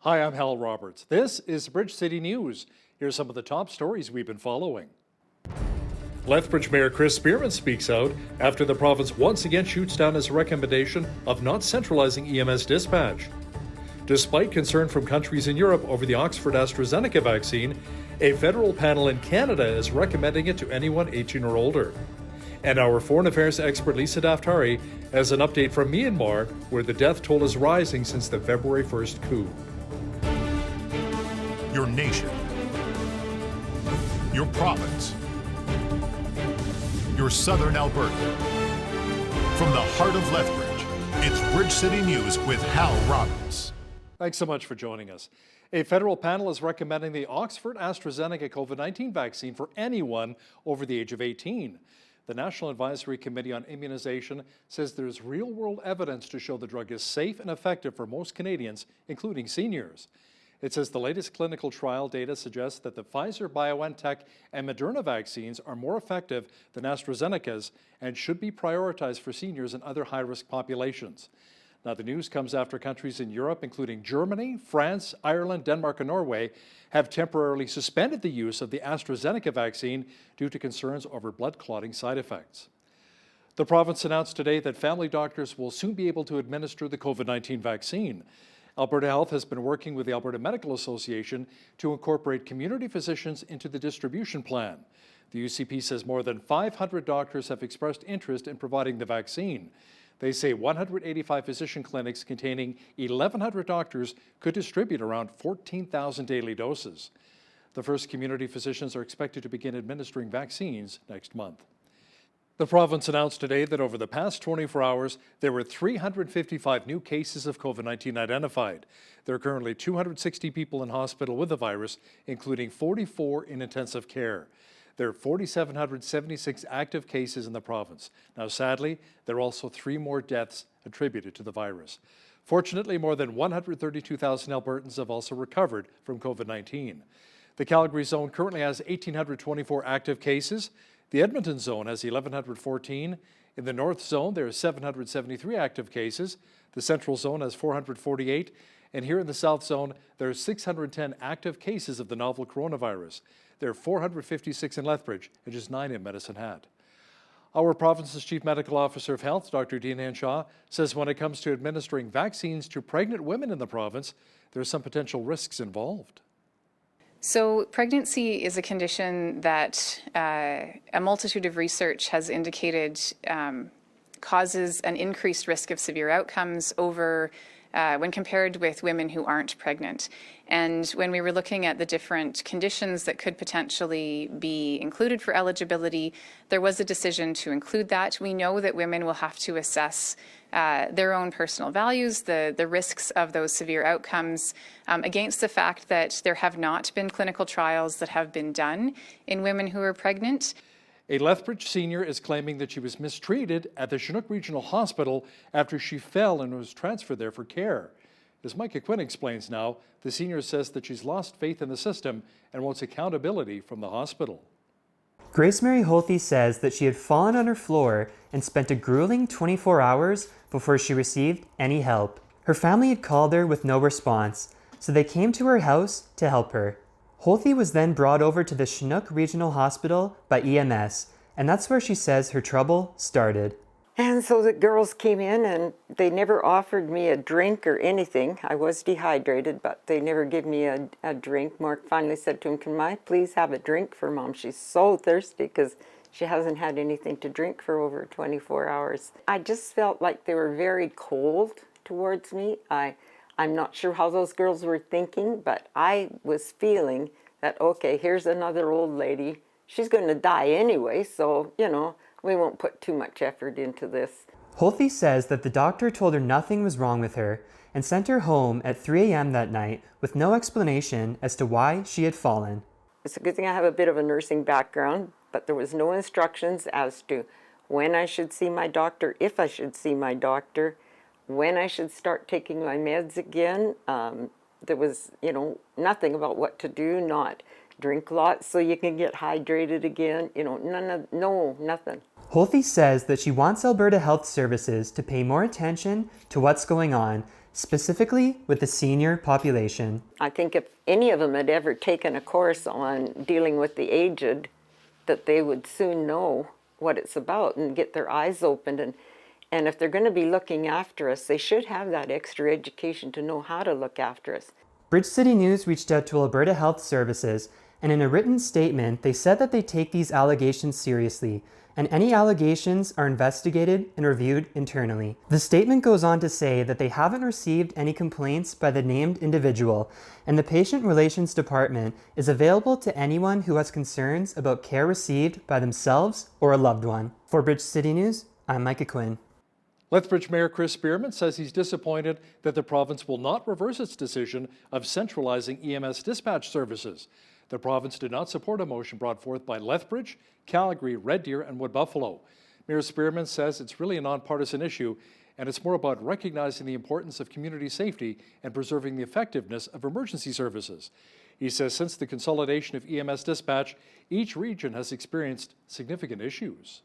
Hi, I'm Hal Roberts. This is Bridge City News. Here's some of the top stories we've been following. Lethbridge Mayor Chris Spearman speaks out after the province once again shoots down his recommendation of not centralizing EMS dispatch. Despite concern from countries in Europe over the Oxford AstraZeneca vaccine, a federal panel in Canada is recommending it to anyone 18 or older. And our foreign affairs expert Lisa Daftari has an update from Myanmar, where the death toll is rising since the February 1st coup. Your nation, your province, your southern Alberta. From the heart of Lethbridge, it's Bridge City News with Hal Roberts. Thanks so much for joining us. A federal panel is recommending the Oxford AstraZeneca COVID-19 vaccine for anyone over the age of 18. The National Advisory Committee on Immunization says there's real-world evidence to show the drug is safe and effective for most Canadians, including seniors. It says the latest clinical trial data suggests that the Pfizer-BioNTech and Moderna vaccines are more effective than AstraZeneca's and should be prioritized for seniors and other high-risk populations. Now, the news comes after countries in Europe, including Germany, France, Ireland, Denmark, and Norway, have temporarily suspended the use of the AstraZeneca vaccine due to concerns over blood clotting side effects. The province announced today that family doctors will soon be able to administer the COVID-19 vaccine. Alberta Health has been working with the Alberta Medical Association to incorporate community physicians into the distribution plan. The UCP says more than 500 doctors have expressed interest in providing the vaccine. They say 185 physician clinics containing 1,100 doctors could distribute around 14,000 daily doses. The first community physicians are expected to begin administering vaccines next month. The province announced today that over the past 24 hours, there were 355 new cases of COVID-19 identified. There are currently 260 people in hospital with the virus, including 44 in intensive care. There are 4,776 active cases in the province. Now, sadly, there are also 3 more deaths attributed to the virus. Fortunately, more than 132,000 Albertans have also recovered from COVID-19. The Calgary zone currently has 1,824 active cases. The Edmonton zone has 1,114. In the North zone, there are 773 active cases. The Central zone has 448. And here in the South zone, there are 610 active cases of the novel coronavirus. There are 456 in Lethbridge and just 9 in Medicine Hat. Our province's Chief Medical Officer of Health, Dr. Dean Henshaw, says when it comes to administering vaccines to pregnant women in the province, there are some potential risks involved. So pregnancy is a condition that a multitude of research has indicated causes an increased risk of severe outcomes over when compared with women who aren't pregnant. And when we were looking at the different conditions that could potentially be included for eligibility, there was a decision to include that. We know that women will have to assess their own personal values, the risks of those severe outcomes, against the fact that there have not been clinical trials that have been done in women who are pregnant. A Lethbridge senior is claiming that she was mistreated at the Chinook Regional Hospital after she fell and was transferred there for care. As Micah Quinn explains now, the senior says that she's lost faith in the system and wants accountability from the hospital. Grace Mary Holthe says that she had fallen on her floor and spent a grueling 24 hours before she received any help. Her family had called her with no response, so they came to her house to help her. Holthe was then brought over to the Chinook Regional Hospital by EMS, and that's where she says her trouble started. And so the girls came in and they never offered me a drink or anything. I was dehydrated, but they never gave me a drink. Mark finally said to him, "Can I please have a drink for Mom? She's so thirsty," because she hasn't had anything to drink for over 24 hours. I just felt like they were very cold towards me. I'm not sure how those girls were thinking, but I was feeling that, okay, here's another old lady. She's going to die anyway, so, we won't put too much effort into this. Holthe says that the doctor told her nothing was wrong with her and sent her home at 3 a.m. that night with no explanation as to why she had fallen. It's a good thing I have a bit of a nursing background, but there was no instructions as to when I should see my doctor, if I should see my doctor, when I should start taking my meds again. There was, nothing about what to do, not drink lots so you can get hydrated again, nothing. Holthe says that she wants Alberta Health Services to pay more attention to what's going on specifically with the senior population. I think if any of them had ever taken a course on dealing with the aged, that they would soon know what it's about and get their eyes opened. And if they're going to be looking after us, they should have that extra education to know how to look after us. Bridge City News reached out to Alberta Health Services, and in a written statement, they said that they take these allegations seriously, and any allegations are investigated and reviewed internally. The statement goes on to say that they haven't received any complaints by the named individual, and the Patient Relations Department is available to anyone who has concerns about care received by themselves or a loved one. For Bridge City News, I'm Micah Quinn. Lethbridge Mayor Chris Spearman says he's disappointed that the province will not reverse its decision of centralizing EMS dispatch services. The province did not support a motion brought forth by Lethbridge, Calgary, Red Deer, and Wood Buffalo. Mayor Spearman says it's really a nonpartisan issue, and it's more about recognizing the importance of community safety and preserving the effectiveness of emergency services. He says since the consolidation of EMS dispatch, each region has experienced significant issues.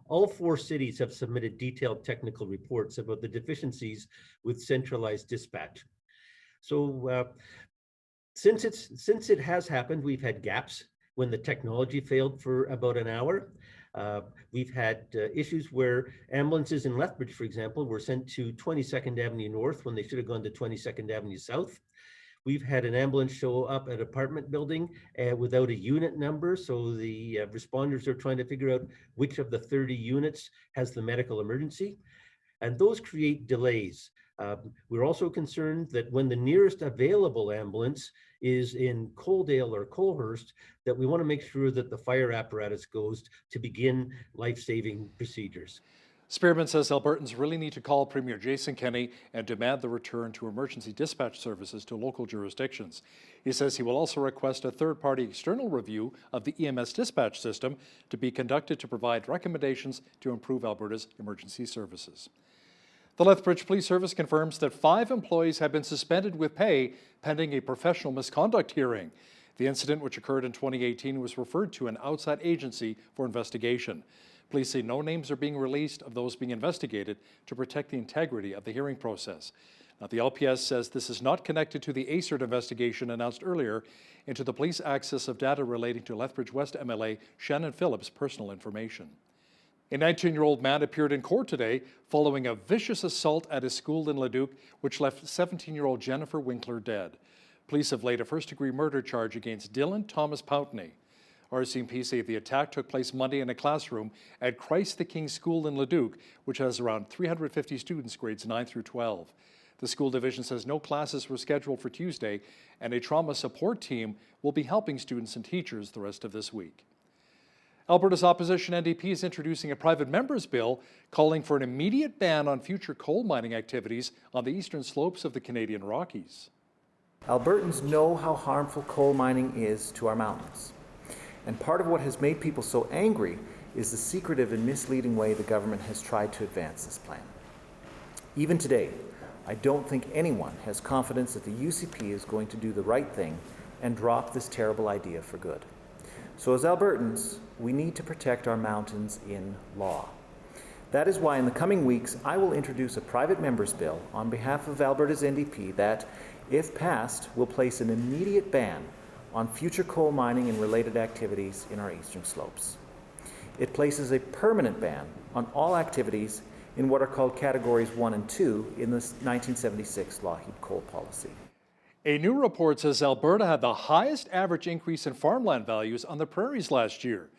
All 4 cities have submitted detailed technical reports about the deficiencies with centralized dispatch. So since it has happened, we've had gaps when the technology failed for about an hour. We've had issues where ambulances in Lethbridge, for example, were sent to 22nd Avenue North when they should have gone to 22nd Avenue South. We've had an ambulance show up at an apartment building without a unit number, so the responders are trying to figure out which of the 30 units has the medical emergency, and those create delays. We're also concerned that when the nearest available ambulance is in Coaldale or Colehurst, that we want to make sure that the fire apparatus goes to begin life-saving procedures. Spearman says Albertans really need to call Premier Jason Kenney and demand the return to emergency dispatch services to local jurisdictions. He says he will also request a third-party external review of the EMS dispatch system to be conducted to provide recommendations to improve Alberta's emergency services. The Lethbridge Police Service confirms that 5 employees have been suspended with pay pending a professional misconduct hearing. The incident, which occurred in 2018, was referred to an outside agency for investigation. Police say no names are being released of those being investigated to protect the integrity of the hearing process. Now, the LPS says this is not connected to the ACERT investigation announced earlier into the police access of data relating to Lethbridge West MLA Shannon Phillips' personal information. A 19-year-old man appeared in court today following a vicious assault at his school in Leduc, which left 17-year-old Jennifer Winkler dead. Police have laid a first-degree murder charge against Dylan Thomas Pountney. RCMP say the attack took place Monday in a classroom at Christ the King School in Leduc, which has around 350 students grades 9 through 12. The school division says no classes were scheduled for Tuesday, and a trauma support team will be helping students and teachers the rest of this week. Alberta's opposition NDP is introducing a private member's bill calling for an immediate ban on future coal mining activities on the eastern slopes of the Canadian Rockies. Albertans know how harmful coal mining is to our mountains. And part of what has made people so angry is the secretive and misleading way the government has tried to advance this plan. Even today, I don't think anyone has confidence that the UCP is going to do the right thing and drop this terrible idea for good. So as Albertans, we need to protect our mountains in law. That is why in the coming weeks, I will introduce a private member's bill on behalf of Alberta's NDP that, if passed, will place an immediate ban on future coal mining and related activities in our eastern slopes. It places a permanent ban on all activities in what are called categories 1 and 2 in the 1976 Lougheed coal policy. A new report says Alberta had the highest average increase in farmland values on the prairies last year.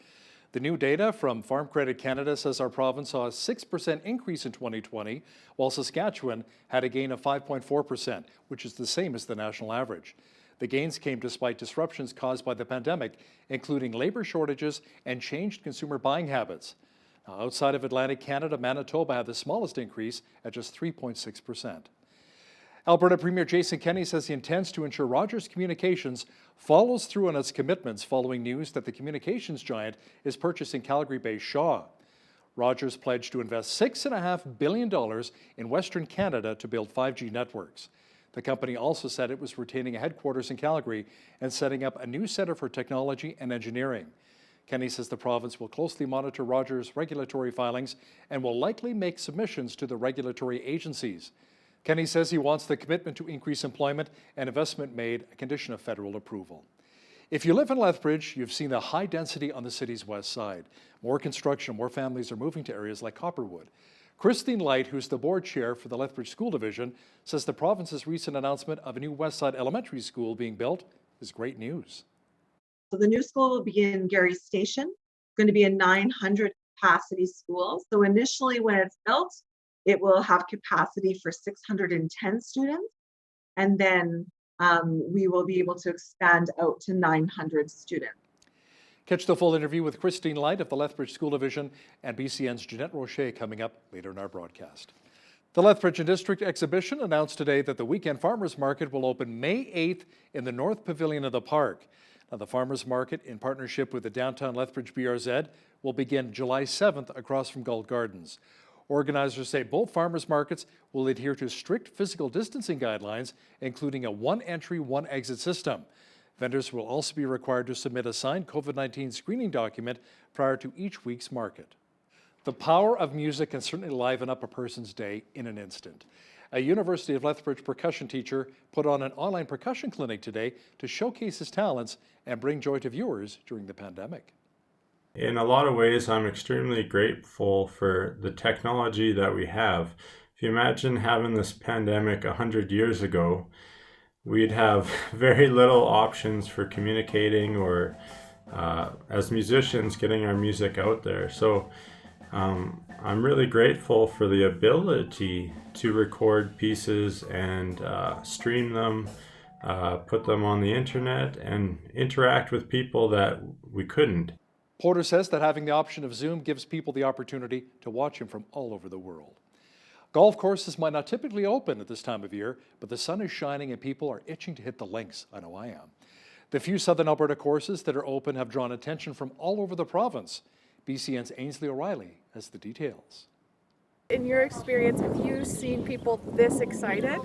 The new data from Farm Credit Canada says our province saw a 6% increase in 2020, while Saskatchewan had a gain of 5.4%, which is the same as the national average. The gains came despite disruptions caused by the pandemic, including labor shortages and changed consumer buying habits. Now, outside of Atlantic Canada, Manitoba had the smallest increase at just 3.6%. Alberta Premier Jason Kenney says he intends to ensure Rogers Communications follows through on its commitments following news that the communications giant is purchasing Calgary-based Shaw. Rogers pledged to invest $6.5 billion in Western Canada to build 5G networks. The company also said it was retaining a headquarters in Calgary and setting up a new Centre for Technology and Engineering. Kenney says the province will closely monitor Rogers' regulatory filings and will likely make submissions to the regulatory agencies. Kenny says he wants the commitment to increase employment and investment made a condition of federal approval. If you live in Lethbridge, you've seen the high density on the city's west side. More construction, more families are moving to areas like Copperwood. Christine Light, who's the board chair for the Lethbridge School Division, says the province's recent announcement of a new West Side Elementary School being built is great news. So the new school will be in Gary Station, going to be a 900 capacity school. So initially when it's built, it will have capacity for 610 students. And then we will be able to expand out to 900 students. Catch the full interview with Christine Light of the Lethbridge School Division and BCN's Jeanette Rocher coming up later in our broadcast. The Lethbridge and District Exhibition announced today that the Weekend Farmers Market will open May 8th in the North Pavilion of the park. Now, the Farmers Market, in partnership with the Downtown Lethbridge BRZ, will begin July 7th across from Galt Gardens. Organizers say both farmers markets will adhere to strict physical distancing guidelines, including a one entry, one exit system. Vendors will also be required to submit a signed COVID-19 screening document prior to each week's market. The power of music can certainly liven up a person's day in an instant. A University of Lethbridge percussion teacher put on an online percussion clinic today to showcase his talents and bring joy to viewers during the pandemic. In a lot of ways, I'm extremely grateful for the technology that we have. If you imagine having this pandemic 100 years ago, we'd have very little options for communicating or as musicians getting our music out there. So I'm really grateful for the ability to record pieces and stream them, put them on the internet and interact with people that we couldn't. Porter says that having the option of Zoom gives people the opportunity to watch him from all over the world. Golf courses might not typically open at this time of year, but the sun is shining and people are itching to hit the links. I know I am. The few southern Alberta courses that are open have drawn attention from all over the province. BCN's Ainsley O'Reilly has the details. In your experience, have you seen people this excited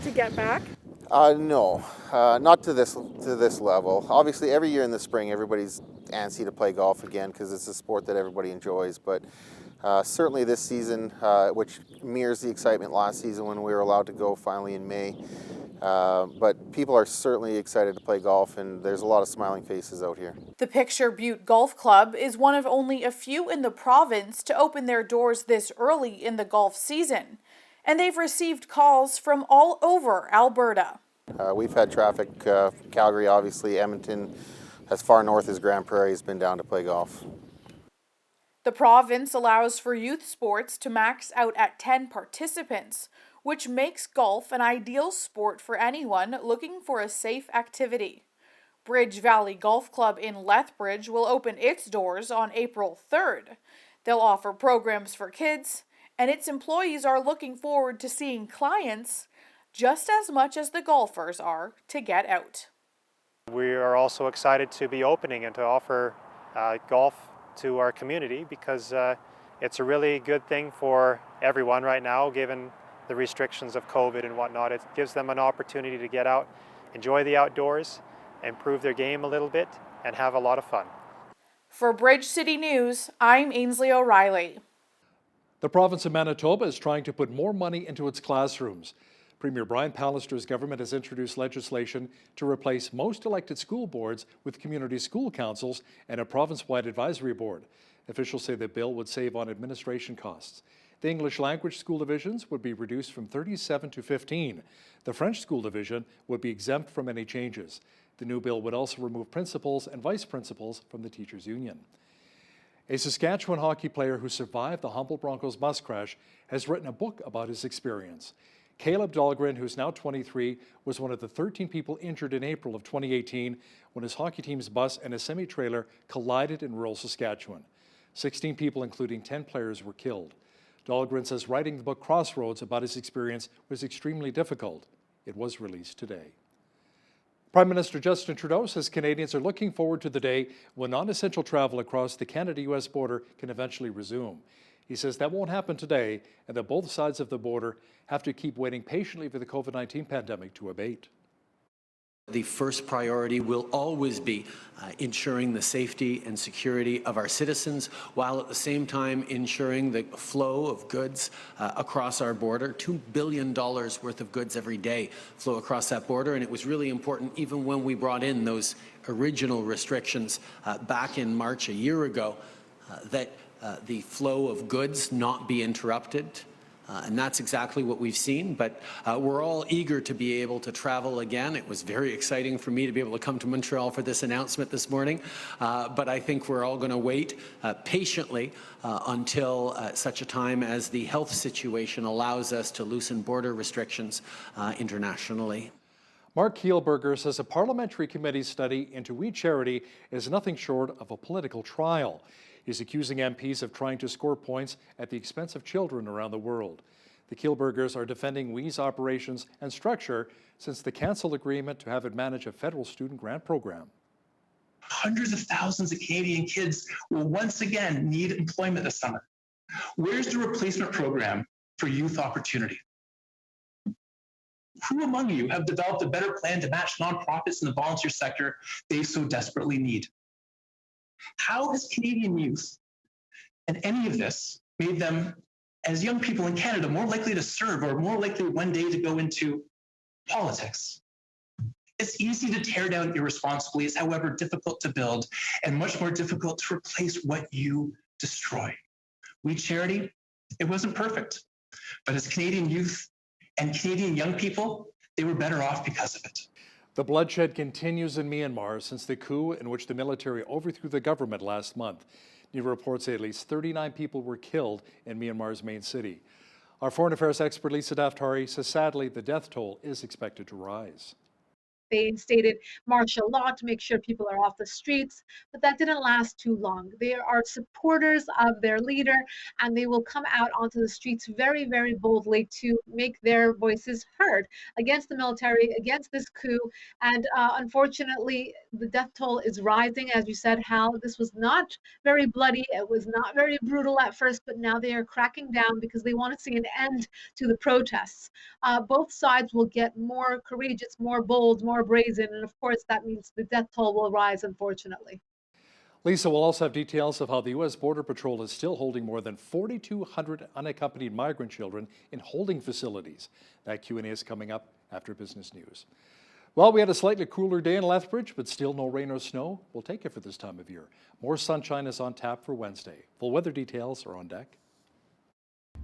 to get back? No, not to this level. Obviously, every year in the spring, everybody's antsy to play golf again because it's a sport that everybody enjoys. But certainly this season, which mirrors the excitement last season when we were allowed to go finally in May. But people are certainly excited to play golf, and there's a lot of smiling faces out here. The Picture Butte Golf Club is one of only a few in the province to open their doors this early in the golf season, and they've received calls from all over Alberta. We've had traffic, Calgary, obviously, Edmonton, as far north as Grand Prairie has been down to play golf. The province allows for youth sports to max out at 10 participants, which makes golf an ideal sport for anyone looking for a safe activity. Bridge Valley Golf Club in Lethbridge will open its doors on April 3rd. They'll offer programs for kids, and its employees are looking forward to seeing clients just as much as the golfers are to get out. We are also excited to be opening and to offer golf to our community because it's a really good thing for everyone right now, given the restrictions of COVID and whatnot. It gives them an opportunity to get out, enjoy the outdoors, improve their game a little bit, and have a lot of fun. For Bridge City News, I'm Ainsley O'Reilly. The province of Manitoba is trying to put more money into its classrooms. Premier Brian Pallister's government has introduced legislation to replace most elected school boards with community school councils and a province-wide advisory board. Officials say the bill would save on administration costs. The English language school divisions would be reduced from 37 to 15. The French school division would be exempt from any changes. The new bill would also remove principals and vice principals from the teachers' union. A Saskatchewan hockey player who survived the Humboldt Broncos bus crash has written a book about his experience. Caleb Dahlgren, who's now 23, was one of the 13 people injured in April of 2018 when his hockey team's bus and a semi-trailer collided in rural Saskatchewan. 16 people, including 10 players, were killed. Dahlgren says writing the book Crossroads about his experience was extremely difficult. It was released today. Prime Minister Justin Trudeau says Canadians are looking forward to the day when non-essential travel across the Canada-US border can eventually resume. He says that won't happen today and that both sides of the border have to keep waiting patiently for the COVID-19 pandemic to abate. The first priority will always be ensuring the safety and security of our citizens, while at the same time ensuring the flow of goods across our border. $2 billion worth of goods every day flow across that border, and it was really important, even when we brought in those original restrictions back in March a year ago, that the flow of goods not be interrupted. And that's exactly what we've seen, but we're all eager to be able to travel again. It was very exciting for me to be able to come to Montreal for this announcement this morning, but I think we're all going to wait patiently until such a time as the health situation allows us to loosen border restrictions internationally. Mark Kielberger says a parliamentary committee study into We Charity is nothing short of a political trial. He's accusing MPs of trying to score points at the expense of children around the world. The Kielbergers are defending WE's operations and structure since the cancelled agreement to have it manage a federal student grant program. Hundreds of thousands of Canadian kids will once again need employment this summer. Where's the replacement program for youth opportunity? Who among you have developed a better plan to match nonprofits in the volunteer sector they so desperately need? How has Canadian youth and any of this made them, as young people in Canada, more likely to serve or more likely one day to go into politics? It's easy to tear down irresponsibly. It's, however, difficult to build and much more difficult to replace what you destroy. We Charity, it wasn't perfect, but as Canadian youth and Canadian young people, they were better off because of it. The bloodshed continues in Myanmar since the coup in which the military overthrew the government last month. New reports say at least 39 people were killed in Myanmar's main city. Our foreign affairs expert Lisa Daftari says sadly the death toll is expected to rise. They instated martial law to make sure people are off the streets, but that didn't last too long. They are supporters of their leader, and they will come out onto the streets very, very boldly to make their voices heard against the military, against this coup. And unfortunately, the death toll is rising. As you said, Hal, this was not very bloody. It was not very brutal at first, but now they are cracking down because they want to see an end to the protests. Both sides will get more courageous, more bold, more brazen, and of course that means the death toll will rise, unfortunately. Lisa will also have details of how the U.S. Border Patrol is still holding more than 4,200 unaccompanied migrant children in holding facilities. That Q&A is coming up after Business News. Well, we had a slightly cooler day in Lethbridge, but still no rain or snow. We'll take it for this time of year. More sunshine is on tap for Wednesday. Full weather details are on deck.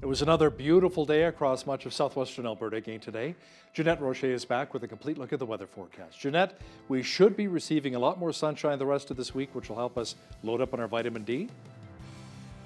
It was another beautiful day across much of southwestern Alberta again today. Jeanette Rocher is back with a complete look at the weather forecast. Jeanette, we should be receiving a lot more sunshine the rest of this week, which will help us load up on our vitamin D.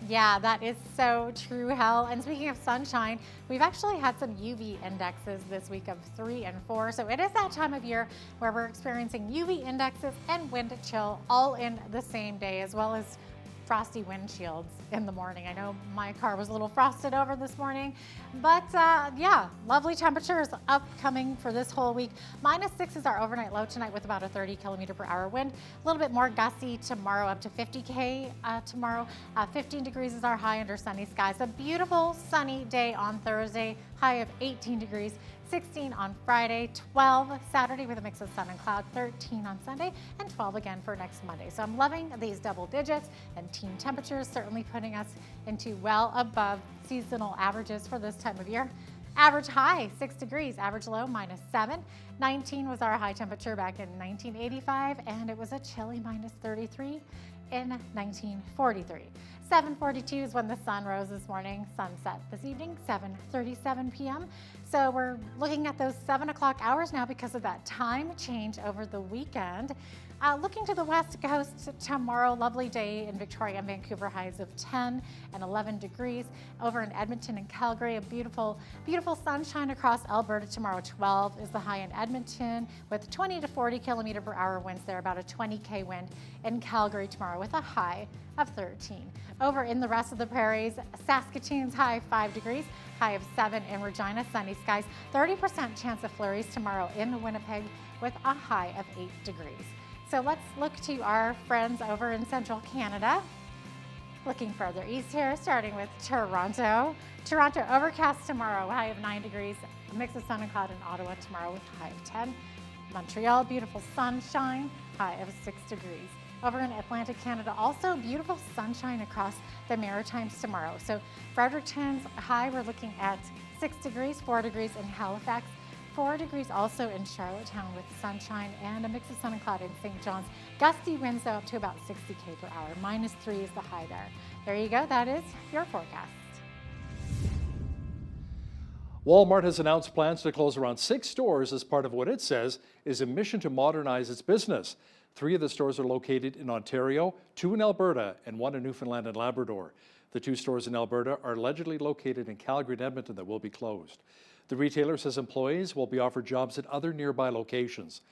Yeah, that is so true, Hal. And speaking of sunshine, we've actually had some UV indexes this week of 3 and 4. So it is that time of year where we're experiencing UV indexes and wind chill all in the same day, as well as frosty windshields in the morning. I know my car was a little frosted over this morning, but yeah, lovely temperatures upcoming for this whole week. -6 is our overnight low tonight with about a 30-kilometer-per-hour wind. A little bit more gusty tomorrow, up to 50 tomorrow. 15 degrees is our high under sunny skies. A beautiful sunny day on Thursday, high of 18 degrees. 16 on Friday, 12 Saturday with a mix of sun and cloud, 13 on Sunday, and 12 again for next Monday. So I'm loving these double digits, and team temperatures certainly putting us into well above seasonal averages for this time of year. Average high, 6 degrees, average low, -7. 19 was our high temperature back in 1985, and it was a chilly -33 in 1943. 7:42 is when the sun rose this morning, sunset this evening, 7:37 p.m. So we're looking at those 7 o'clock hours now because of that time change over the weekend. Looking to the west coast tomorrow, lovely day in Victoria and Vancouver, highs of 10 and 11 degrees. Over in Edmonton and Calgary, a beautiful, beautiful sunshine across Alberta tomorrow. 12 is the high in Edmonton with 20 to 40 kilometer-per-hour winds there, about a 20K wind in Calgary tomorrow with a high of 13. Over in the rest of the prairies, Saskatoon's high 5 degrees, high of 7 in Regina, sunny skies, 30% chance of flurries tomorrow in Winnipeg with a high of 8 degrees. So let's look to our friends over in central Canada. Looking further east here, starting with Toronto. Toronto overcast tomorrow, high of 9 degrees, a mix of sun and cloud in Ottawa tomorrow with a high of 10. Montreal, beautiful sunshine, high of 6 degrees. Over in Atlantic Canada, also beautiful sunshine across the Maritimes tomorrow. So Fredericton's high, we're looking at 6 degrees, 4 degrees in Halifax, 4 degrees also in Charlottetown with sunshine and a mix of sun and cloud in St. John's. Gusty winds though up to about 60 km per hour. -3 is the high there. There you go, that is your forecast. Walmart has announced plans to close around 6 stores as part of what it says is a mission to modernize its business. 3 of the stores are located in Ontario, 2 in Alberta, and 1 in Newfoundland and Labrador. The 2 stores in Alberta are allegedly located in Calgary and Edmonton that will be closed. The retailer says employees will be offered jobs at other nearby locations.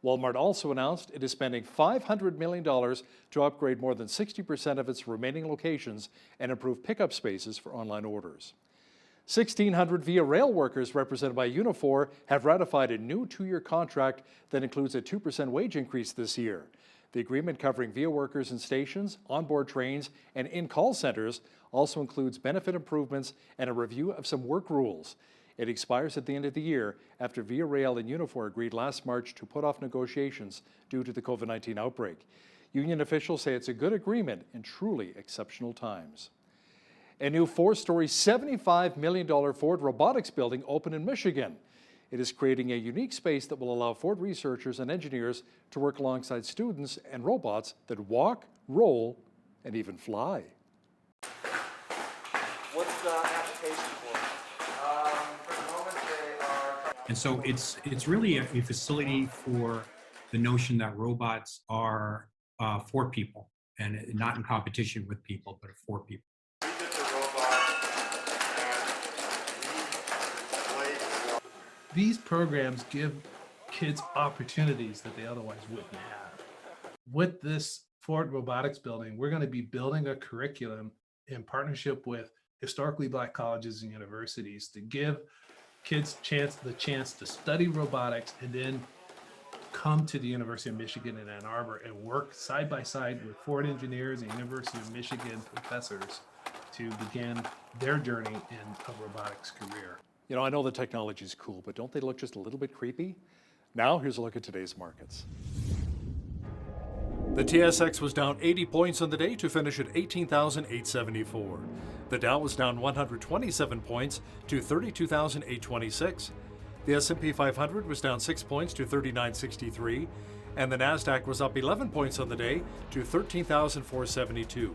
Walmart also announced it is spending $500 million to upgrade more than 60% of its remaining locations and improve pickup spaces for online orders. 1,600 Via Rail workers represented by Unifor have ratified a new 2-year contract that includes a 2% wage increase this year. The agreement covering Via workers in stations, onboard trains, and in call centers also includes benefit improvements and a review of some work rules. It expires at the end of the year after Via Rail and Unifor agreed last March to put off negotiations due to the COVID-19 outbreak. Union officials say it's a good agreement in truly exceptional times. A new 4-story, $75 million Ford Robotics building opened in Michigan. It is creating a unique space that will allow Ford researchers and engineers to work alongside students and robots that walk, roll, and even fly. What's the application for? For the moment, they are... And so it's really a facility for the notion that robots are for people and not in competition with people, but for people. These programs give kids opportunities that they otherwise wouldn't have. With this Ford Robotics building, we're going to be building a curriculum in partnership with historically Black colleges and universities to give kids the chance to study robotics and then come to the University of Michigan in Ann Arbor and work side by side with Ford engineers and University of Michigan professors to begin their journey in a robotics career. You know, I know the technology is cool, but don't they look just a little bit creepy? Now, here's a look at today's markets. The TSX was down 80 points on the day to finish at 18,874. The Dow was down 127 points to 32,826. The S&P 500 was down 6 points to 3963, and the Nasdaq was up 11 points on the day to 13,472.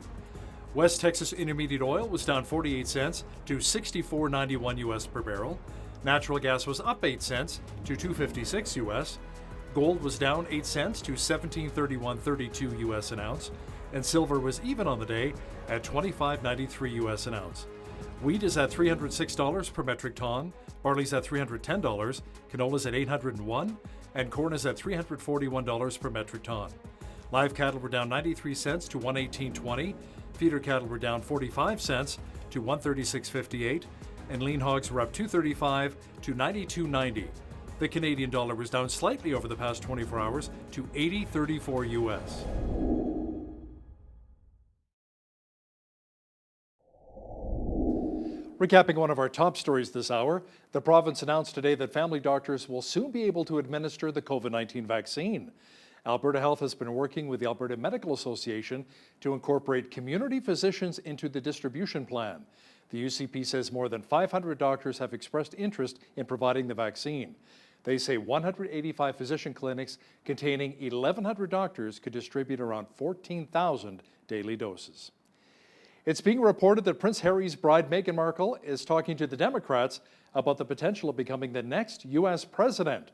West Texas Intermediate Oil was down 48 cents to $64.91 US per barrel. Natural gas was up 8 cents to $2.56 US. Gold was down 8 cents to $17.3132 US an ounce. And silver was even on the day at $25.93 US an ounce. Wheat is at $306 per metric ton. Barley's at $310. Canola's at $801. And corn is at $341 per metric ton. Live cattle were down 93 cents to $118.20. Feeder cattle were down 45 cents to $136.58, and lean hogs were up $2.35 to $92.90. The Canadian dollar was down slightly over the past 24 hours to $80.34 US. Recapping one of our top stories this hour, the province announced today that family doctors will soon be able to administer the COVID-19 vaccine. Alberta Health has been working with the Alberta Medical Association to incorporate community physicians into the distribution plan. The UCP says more than 500 doctors have expressed interest in providing the vaccine. They say 185 physician clinics containing 1,100 doctors could distribute around 14,000 daily doses. It's being reported that Prince Harry's bride Meghan Markle is talking to the Democrats about the potential of becoming the next U.S. president.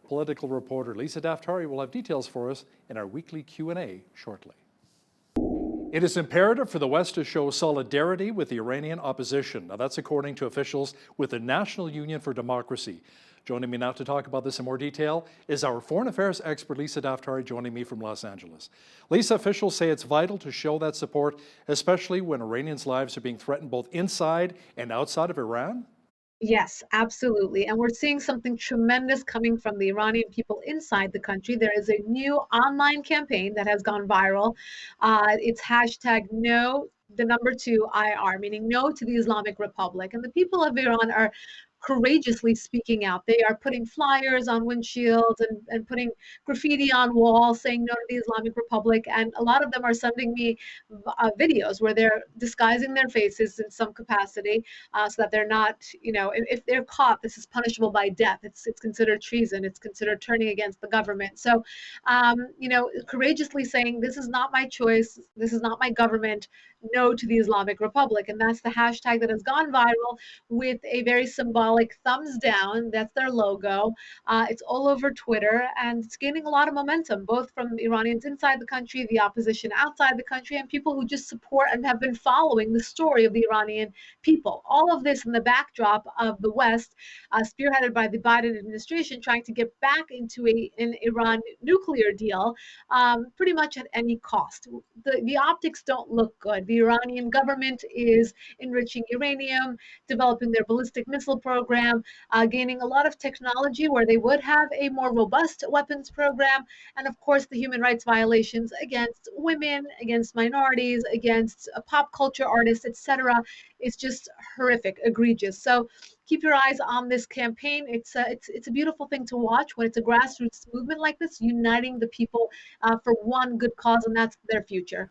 Political reporter Lisa Daftari will have details for us in our weekly Q&A shortly. It is imperative for the West to show solidarity with the Iranian opposition. Now, that's according to officials with the National Union for Democracy. Joining me now to talk about this in more detail is our foreign affairs expert, Lisa Daftari, joining me from Los Angeles. Lisa, officials say it's vital to show that support, especially when Iranians' lives are being threatened both inside and outside of Iran? Yes, absolutely. And we're seeing something tremendous coming from the Iranian people inside the country. There is a new online campaign that has gone viral. It's hashtag no, the number 2 IR, meaning no to the Islamic Republic. And the people of Iran are courageously speaking out. They are putting flyers on windshields and putting graffiti on walls saying no to the Islamic Republic. And a lot of them are sending me videos where they're disguising their faces in some capacity so that they're not, if they're caught, this is punishable by death. It's considered treason. It's considered turning against the government. So, courageously saying, this is not my choice. This is not my government. No to the Islamic Republic. And that's the hashtag that has gone viral with a very symbolic thumbs down. That's their logo. It's all over Twitter, and it's gaining a lot of momentum, both from Iranians inside the country, the opposition outside the country, and people who just support and have been following the story of the Iranian people. All of this in the backdrop of the West, spearheaded by the Biden administration, trying to get back into an Iran nuclear deal, pretty much at any cost. The optics don't look good. The Iranian government is enriching uranium, developing their ballistic missile program, gaining a lot of technology where they would have a more robust weapons program, and of course the human rights violations against women, against minorities, against pop culture artists, etc. It's just horrific, egregious. So keep your eyes on this campaign. It's a beautiful thing to watch when it's a grassroots movement like this, uniting the people for one good cause, and that's their future.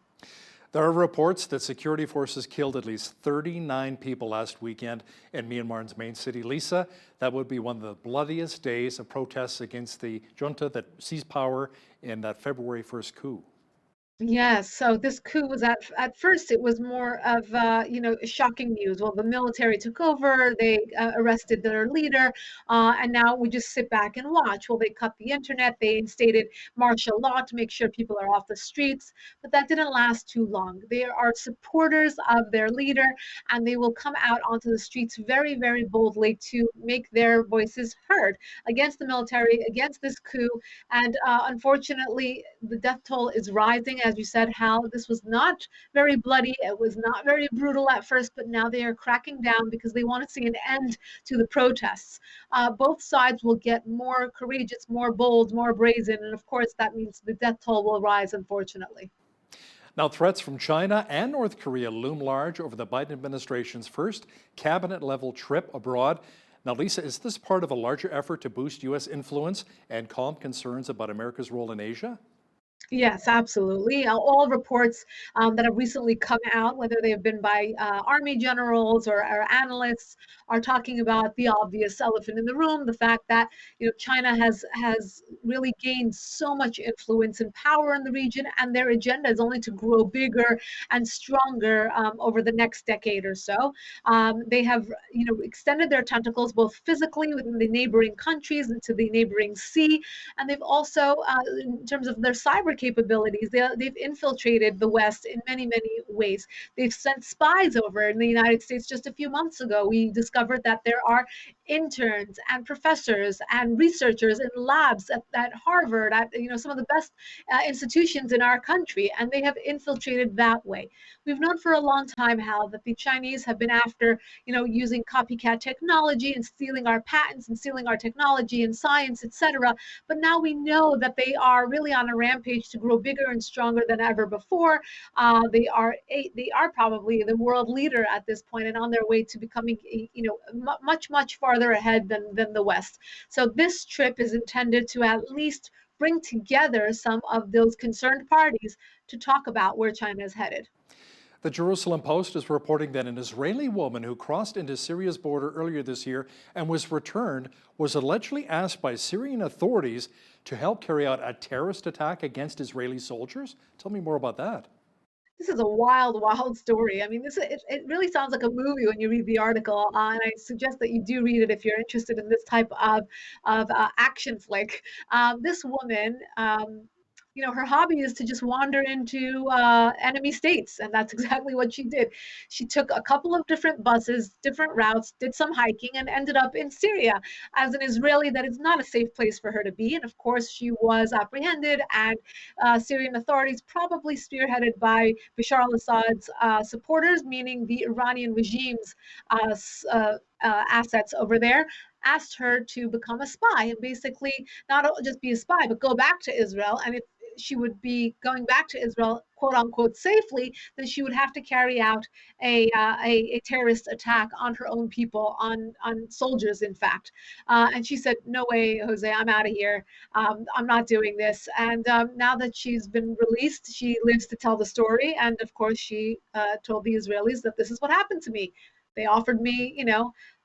There are reports that security forces killed at least 39 people last weekend in Myanmar's main city, Lisa. That would be one of the bloodiest days of protests against the junta that seized power in that February 1st coup. Yes, so this coup was at first it was more of shocking news. Well, the military took over, they arrested their leader, and now we just sit back and watch. Well, they cut the internet, they instated martial law to make sure people are off the streets, but that didn't last too long. They are supporters of their leader, and they will come out onto the streets very, very boldly to make their voices heard against the military, against this coup, and unfortunately, the death toll is rising. As you said, Hal, this was not very bloody. It was not very brutal at first, but now they are cracking down because they want to see an end to the protests. Both sides will get more courageous, more bold, more brazen, and of course that means the death toll will rise, unfortunately. Now, threats from China and North Korea loom large over the Biden administration's first cabinet-level trip abroad. Now, Lisa, is this part of a larger effort to boost U.S. influence and calm concerns about America's role in Asia? Yes, absolutely. All reports that have recently come out, whether they have been by army generals or analysts, are talking about the obvious elephant in the room, the fact that China has really gained so much influence and power in the region, and their agenda is only to grow bigger and stronger over the next decade or so. They have extended their tentacles both physically within the neighboring countries into the neighboring sea, and they've also, in terms of their cyber capabilities, they've infiltrated the West in many, many ways. They've sent spies over in the United States. Just a few months ago, we discovered that there are interns and professors and researchers in labs at Harvard, at some of the best institutions in our country, and they have infiltrated that way. We've known for a long time, Hal, that the Chinese have been after using copycat technology and stealing our patents and stealing our technology and science, etc. But now we know that they are really on a rampage to grow bigger and stronger than ever before. They are probably the world leader at this point, and on their way to becoming much farther ahead than the West. So this trip is intended to at least bring together some of those concerned parties to talk about where China is headed. The Jerusalem Post is reporting that an Israeli woman who crossed into Syria's border earlier this year and was returned was allegedly asked by Syrian authorities to help carry out a terrorist attack against Israeli soldiers. Tell me more about that. This is a wild story. I mean, it really sounds like a movie when you read the article, and I suggest that you do read it if you're interested in this type of action flick. This woman, her hobby is to just wander into enemy states, and that's exactly what she did. She took a couple of different buses, different routes, did some hiking, and ended up in Syria. As an Israeli, that is not a safe place for her to be, and of course she was apprehended, and Syrian authorities, probably spearheaded by Bashar al-Assad's supporters, meaning the Iranian regime's assets over there, asked her to become a spy and basically not just be a spy, but go back to Israel. And if she would be going back to Israel, quote unquote safely, then she would have to carry out a terrorist attack on her own people, on soldiers, in fact. And she said, "No way, Jose, I'm out of here. I'm not doing this." And now that she's been released, she lives to tell the story. And of course, she told the Israelis that this is what happened to me. They offered me,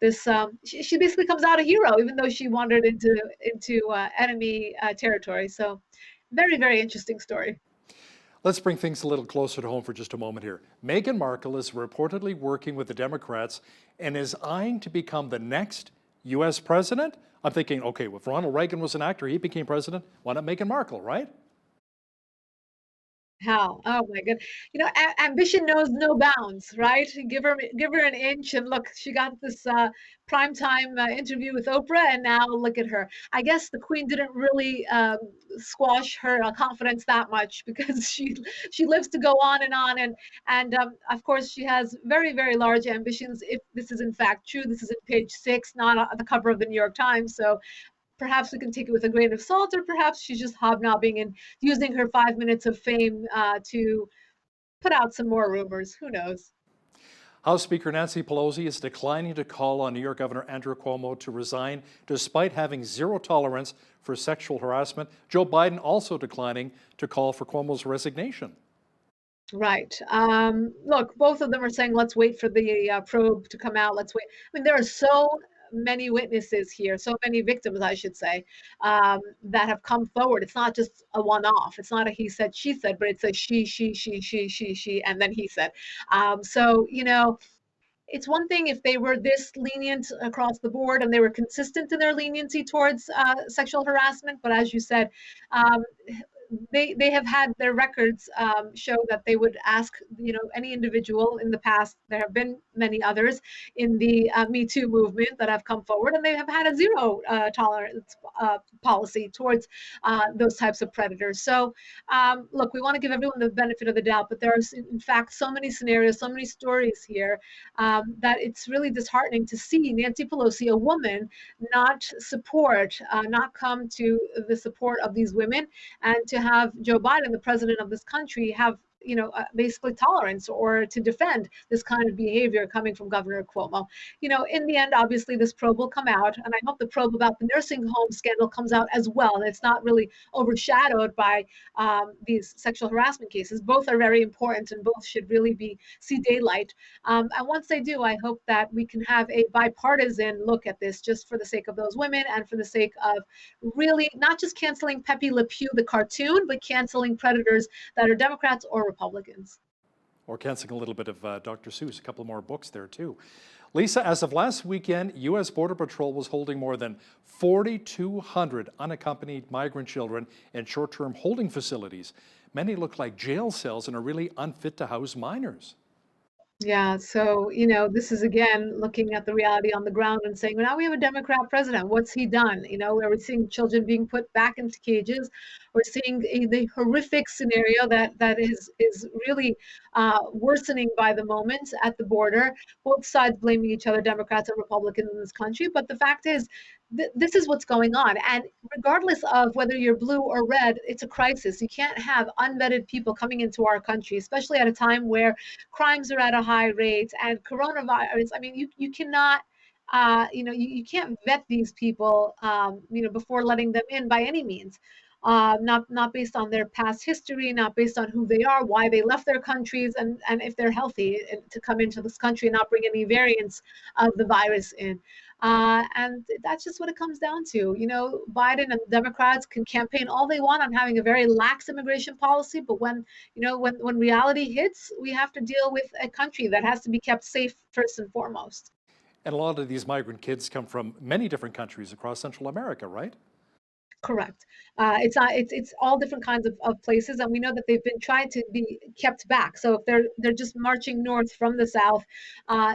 this. She basically comes out a hero, even though she wandered into enemy territory. So, very, very interesting story. Let's bring things a little closer to home for just a moment here. Meghan Markle is reportedly working with the Democrats and is eyeing to become the next U.S. president. I'm thinking, okay, if Ronald Reagan was an actor, he became president. Why not Meghan Markle, right? How? Oh my good. Ambition knows no bounds, right? Give her an inch, and look, she got this primetime interview with Oprah, and now look at her. I guess the Queen didn't really squash her confidence that much, because she lives to go on, and of course she has very, very large ambitions. If this is in fact true, this is at page 6, not on the cover of the New York Times. So perhaps we can take it with a grain of salt, or perhaps she's just hobnobbing and using her 5 minutes of fame to put out some more rumors. Who knows? House Speaker Nancy Pelosi is declining to call on New York Governor Andrew Cuomo to resign despite having zero tolerance for sexual harassment. Joe Biden also declining to call for Cuomo's resignation. Right. Look, both of them are saying, let's wait for the probe to come out. Let's wait. I mean, there are so many witnesses here, so many victims, I should say, that have come forward. It's not just a one-off. It's not a he said, she said, but it's a she, and then he said. So, it's one thing if they were this lenient across the board and they were consistent in their leniency towards sexual harassment. But as you said, they have had their records show that they would ask, any individual in the past. There have been many others in the Me Too movement that have come forward, and they have had a zero tolerance policy towards those types of predators. So, look, we want to give everyone the benefit of the doubt, but there are, in fact, so many scenarios, so many stories here that it's really disheartening to see Nancy Pelosi, a woman, not come to the support of these women, and to have Joe Biden, the president of this country, have basically tolerance or to defend this kind of behavior coming from Governor Cuomo. In the end, obviously, this probe will come out, and I hope the probe about the nursing home scandal comes out as well, and it's not really overshadowed by these sexual harassment cases. Both are very important, and both should really see daylight. And once they do, I hope that we can have a bipartisan look at this, just for the sake of those women and for the sake of really not just canceling Pepe Le Pew, the cartoon, but canceling predators that are Democrats or Republicans. Or canceling a little bit of Dr. Seuss, a couple more books there too. Lisa, as of last weekend, U.S. Border Patrol was holding more than 4,200 unaccompanied migrant children in short-term holding facilities. Many look like jail cells and are really unfit to house minors. Yeah, so, this is again looking at the reality on the ground and saying, well, now we have a Democrat president. What's he done? We're seeing children being put back into cages. We're seeing the horrific scenario that is really worsening by the moment at the border. Both sides blaming each other, Democrats and Republicans in this country. But the fact is, this is what's going on. And regardless of whether you're blue or red, it's a crisis. You can't have unvetted people coming into our country, especially at a time where crimes are at a high rate and coronavirus. I mean, you cannot, you can't vet these people, before letting them in by any means. Not based on their past history, not based on who they are, why they left their countries, and if they're healthy to come into this country and not bring any variants of the virus in. And that's just what it comes down to. Biden and the Democrats can campaign all they want on having a very lax immigration policy, but when reality hits, we have to deal with a country that has to be kept safe first and foremost. And a lot of these migrant kids come from many different countries across Central America, right? Correct. It's all different kinds of places, and we know that they've been trying to be kept back. So if they're just marching north from the south,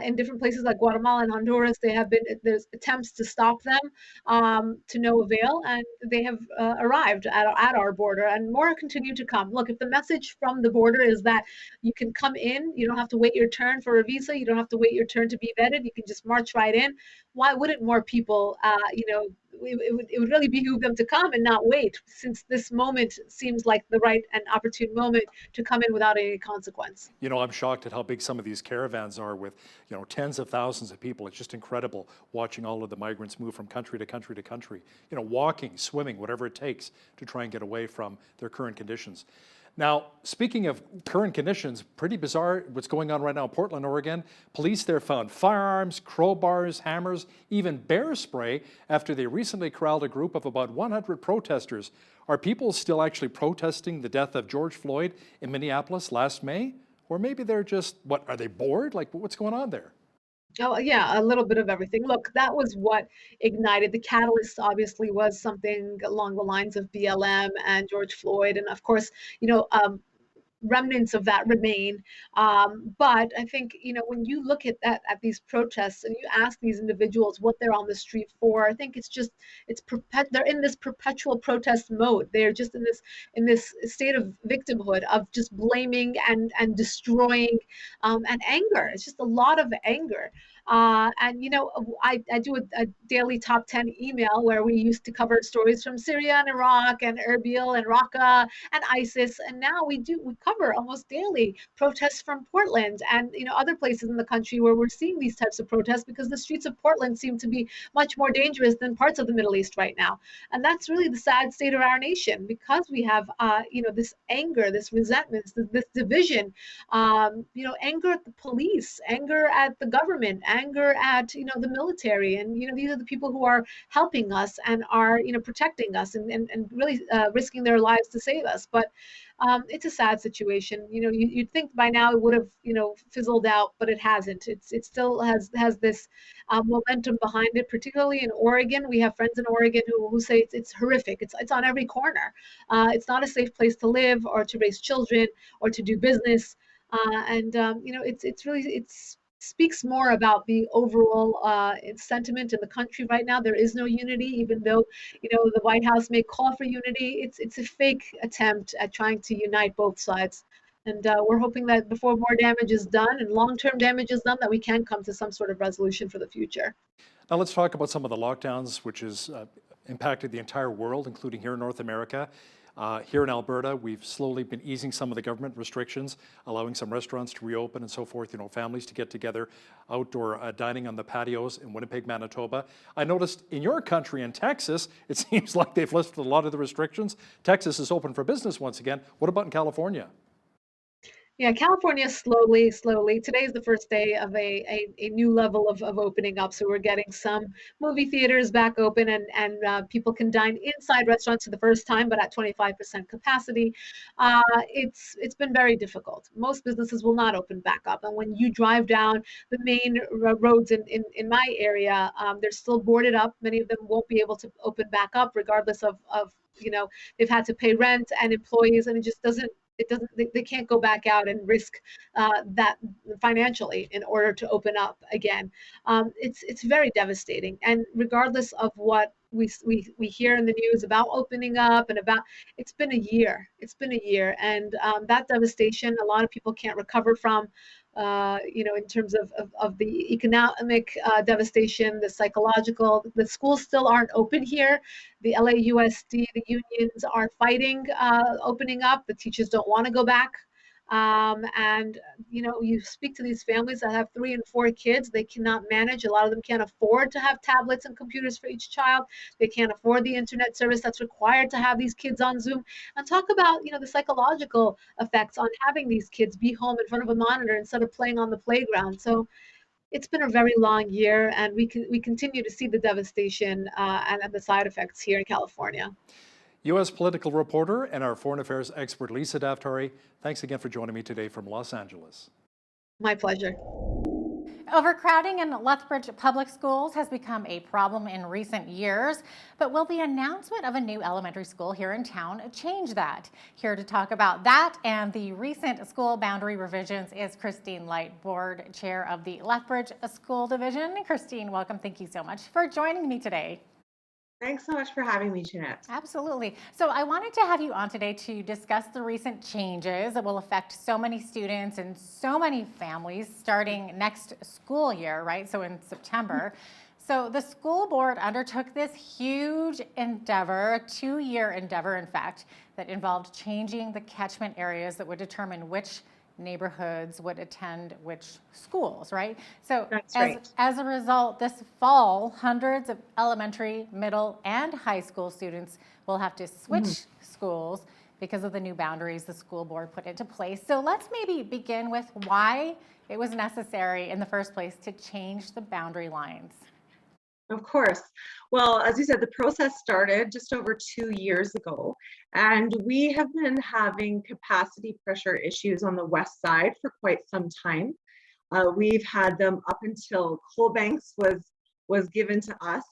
in different places like Guatemala and Honduras, there's attempts to stop them, to no avail, and they have arrived at our border, and more continue to come. Look, if the message from the border is that you can come in, you don't have to wait your turn for a visa, you don't have to wait your turn to be vetted, you can just march right in. Why wouldn't more people, it would really behoove them to come and not wait, since this moment seems like the right and opportune moment to come in without any consequence. You know, I'm shocked at how big some of these caravans are with, you know, tens of thousands of people. It's just incredible watching all of the migrants move from country to country to country, you know, walking, swimming, whatever it takes to try and get away from their current conditions. Now, speaking of current conditions, pretty bizarre what's going on right now in Portland, Oregon. Police there found firearms, crowbars, hammers, even bear spray after they recently corralled a group of about 100 protesters. Are people still actually protesting the death of George Floyd in Minneapolis last May? Or maybe they're just, what, are they bored? Like, what's going on there? Oh, yeah, a little bit of everything. Look, that was what ignited. The catalyst obviously was something along the lines of BLM and George Floyd. And of course, remnants of that remain. But I think, when you look at these protests and you ask these individuals what they're on the street for, I think they're in this perpetual protest mode. They're just in this state of victimhood, of just blaming and destroying, and anger. It's just a lot of anger. I do a daily top 10 email where we used to cover stories from Syria and Iraq and Erbil and Raqqa and ISIS. And now we cover almost daily protests from Portland and, other places in the country where we're seeing these types of protests, because the streets of Portland seem to be much more dangerous than parts of the Middle East right now. And that's really the sad state of our nation, because we have, this anger, this resentment, this division, anger at the police, anger at the government, anger at the military, and these are the people who are helping us and are protecting us and really risking their lives to save us. But it's a sad situation. You'd think by now it would have fizzled out, but it hasn't. It still has this momentum behind it, particularly in Oregon. We have friends in Oregon who say it's horrific. It's on every corner. It's not a safe place to live or to raise children or to do business. It speaks more about the overall sentiment in the country right now. There is no unity, even though the White House may call for unity. It's a fake attempt at trying to unite both sides. And we're hoping that before more damage is done and long-term damage is done, that we can come to some sort of resolution for the future. Now let's talk about some of the lockdowns, which has impacted the entire world, including here in North America. Here in Alberta, we've slowly been easing some of the government restrictions, allowing some restaurants to reopen and so forth, families to get together, outdoor dining on the patios in Winnipeg, Manitoba. I noticed in your country, in Texas, it seems like they've lifted a lot of the restrictions. Texas is open for business once again. What about in California? Yeah, California slowly. Today is the first day of a new level of opening up. So we're getting some movie theaters back open, and people can dine inside restaurants for the first time, but at 25% capacity. It's been very difficult. Most businesses will not open back up. And when you drive down the main roads in my area, they're still boarded up. Many of them won't be able to open back up, regardless of they've had to pay rent and employees, and they can't go back out and risk that financially in order to open up again. It's very devastating. And regardless of what we hear in the news about opening up and about, it's been a year. And that devastation, a lot of people can't recover from. In terms of the economic devastation, the psychological. The schools still aren't open here. The LAUSD, the unions are fighting opening up. The teachers don't want to go back. You speak to these families that have 3 and 4 kids. They cannot manage. A lot of them can't afford to have tablets and computers for each child. They can't afford the internet service that's required to have these kids on Zoom. And talk about, the psychological effects on having these kids be home in front of a monitor instead of playing on the playground. So it's been a very long year, and we continue to see the devastation and the side effects here in California. U.S. political reporter and our foreign affairs expert, Lisa Daftari, thanks again for joining me today from Los Angeles. My pleasure. Overcrowding in Lethbridge public schools has become a problem in recent years, but will the announcement of a new elementary school here in town change that? Here to talk about that and the recent school boundary revisions is Christine Light, board chair of the Lethbridge School Division. Christine, welcome. Thank you so much for joining me today. Thanks so much for having me, Jeanette. Absolutely. So I wanted to have you on today to discuss the recent changes that will affect so many students and so many families starting next school year, right? So in September. So the school board undertook this huge endeavor, a 2-year endeavor, in fact, that involved changing the catchment areas that would determine which neighborhoods would attend which schools, right? So as a result, this fall, hundreds of elementary, middle, and high school students will have to switch schools because of the new boundaries the school board put into place. So let's maybe begin with why it was necessary in the first place to change the boundary lines. Of course. Well, as you said, the process started just over 2 years ago, and we have been having capacity pressure issues on the west side for quite some time. We've had them up until Coalbanks was given to us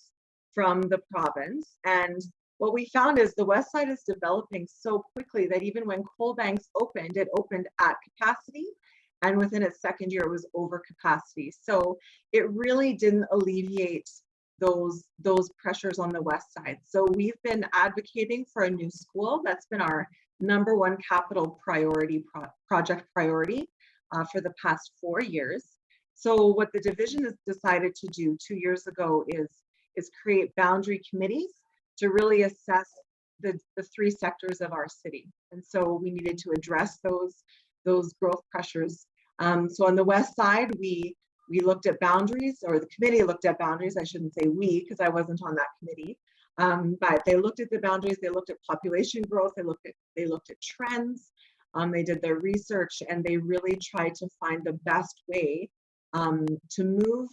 from the province, and what we found is the west side is developing so quickly that even when Coalbanks opened, it opened at capacity, and within its second year, it was over capacity. So it really didn't alleviate those pressures on the west side. So we've been advocating for a new school. That's been our #1 capital priority project priority for the past 4 years. So what the division has decided to do 2 years ago is create boundary committees to really assess the 3 sectors of our city. And so we needed to address those growth pressures. So on the west side, we looked at boundaries, or the committee looked at boundaries. I shouldn't say we, because I wasn't on that committee. But they looked at the boundaries, they looked at population growth, they looked at trends, they did their research, and they really tried to find the best way to move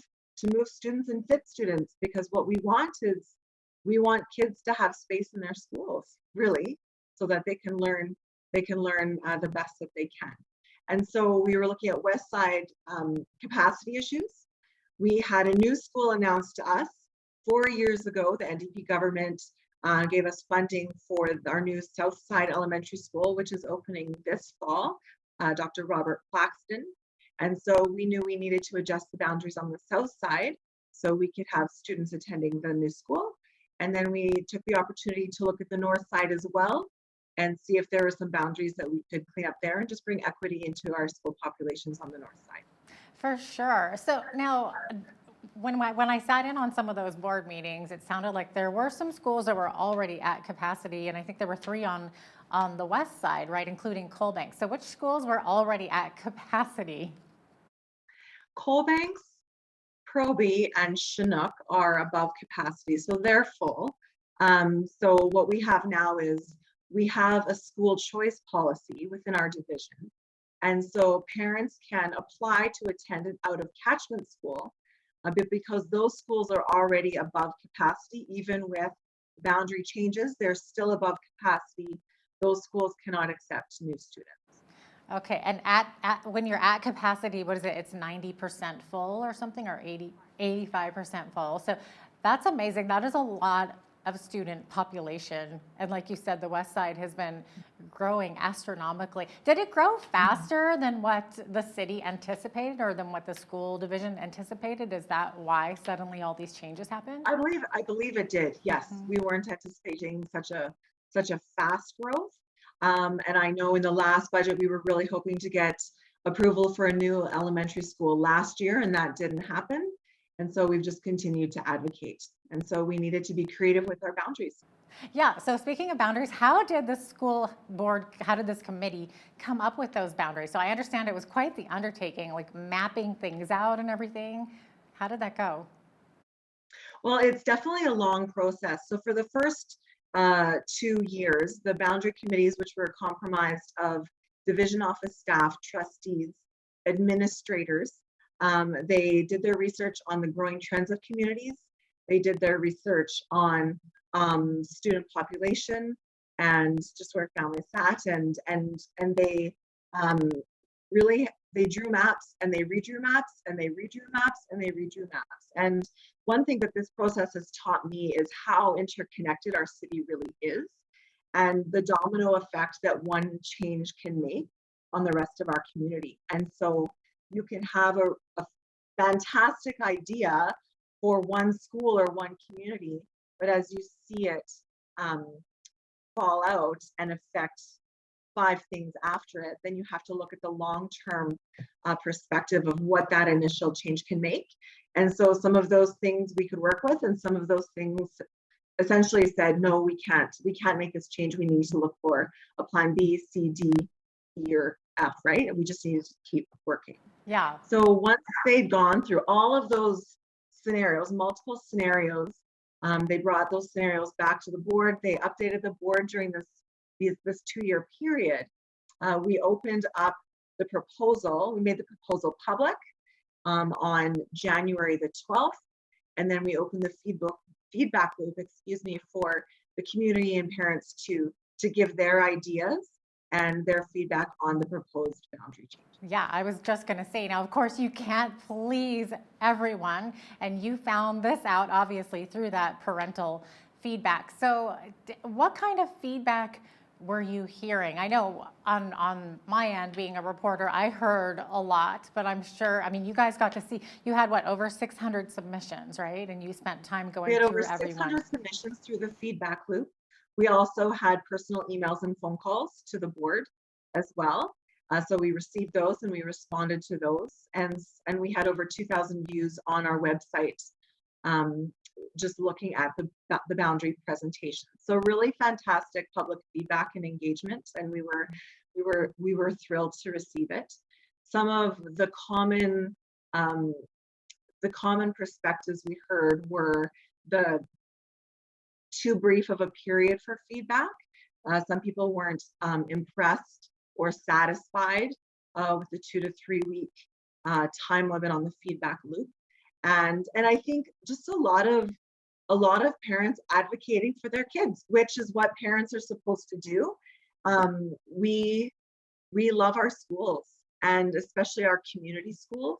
students and fit students, because what we want is we want kids to have space in their schools, really, so that they can learn the best that they can. And so we were looking at West Side capacity issues. We had a new school announced to us 4 years ago. The NDP government gave us funding for our new South Side Elementary School, which is opening this fall, Dr. Robert Claxton. And so we knew we needed to adjust the boundaries on the south side so we could have students attending the new school. And then we took the opportunity to look at the north side as well and see if there were some boundaries that we could clean up there and just bring equity into our school populations on the north side. For sure. So now, when I sat in on some of those board meetings, it sounded like there were some schools that were already at capacity, and I think there were 3 on the west side, right, including Coalbanks. So which schools were already at capacity? Coalbanks, Proby, and Chinook are above capacity, so they're full. So what we have now is we have a school choice policy within our division. And so parents can apply to attend an out of catchment school, but because those schools are already above capacity, even with boundary changes, they're still above capacity. Those schools cannot accept new students. Okay, and at when you're at capacity, what is it? It's 90% full or something, or 85% full. So that's amazing. That is a lot of student population. And like you said, the west side has been growing astronomically. Did it grow faster than what the city anticipated, or than what the school division anticipated? Is that why suddenly all these changes happened? I believe it did. Yes, we weren't anticipating such a fast growth. And I know in the last budget, we were really hoping to get approval for a new elementary school last year, and that didn't happen. And so we've just continued to advocate. And so we needed to be creative with our boundaries. Yeah, so speaking of boundaries, how did the school board, how did this committee come up with those boundaries? So I understand it was quite the undertaking, like mapping things out and everything. How did that go? Well, it's definitely a long process. So for the first 2 years, the boundary committees, which were comprised of division office staff, trustees, administrators, they did their research on the growing trends of communities. They did their research on student population and just where families sat, and they really, they drew maps, and they redrew maps, and they redrew maps, and they redrew maps. And one thing that this process has taught me is how interconnected our city really is, and the domino effect that one change can make on the rest of our community. And so you can have a fantastic idea for one school or one community, but as you see it fall out and affect 5 things after it, then you have to look at the long-term perspective of what that initial change can make. And so some of those things we could work with, and some of those things essentially said, no, we can't make this change. We need to look for a plan B, C, D, E, or F, right? And we just need to keep working. Yeah. So once they'd gone through all of those scenarios, multiple scenarios, they brought those scenarios back to the board. They updated the board during this 2-year period. We opened up the proposal. We made the proposal public on January the 12th, and then we opened the feedback loop, for the community and parents to give their ideas and their feedback on the proposed boundary change. Yeah, I was just going to say, now, of course, you can't please everyone, and you found this out, obviously, through that parental feedback. So what kind of feedback were you hearing? I know on my end, being a reporter, I heard a lot, but I'm sure, I mean, you guys got to see, you had what, over 600 submissions, right? And you spent time going through everyone. We had over 600 submissions through the feedback loop. We also had personal emails and phone calls to the board as well. So we received those and we responded to those. And we had over 2,000 views on our website, just looking at the boundary presentation. So really fantastic public feedback and engagement, and we were thrilled to receive it. Some of the common perspectives we heard were the too brief of a period for feedback. Some people weren't impressed or satisfied with the 2 to 3 week time limit on the feedback loop. And I think just a lot of parents advocating for their kids, which is what parents are supposed to do. We love our schools, and especially our community schools.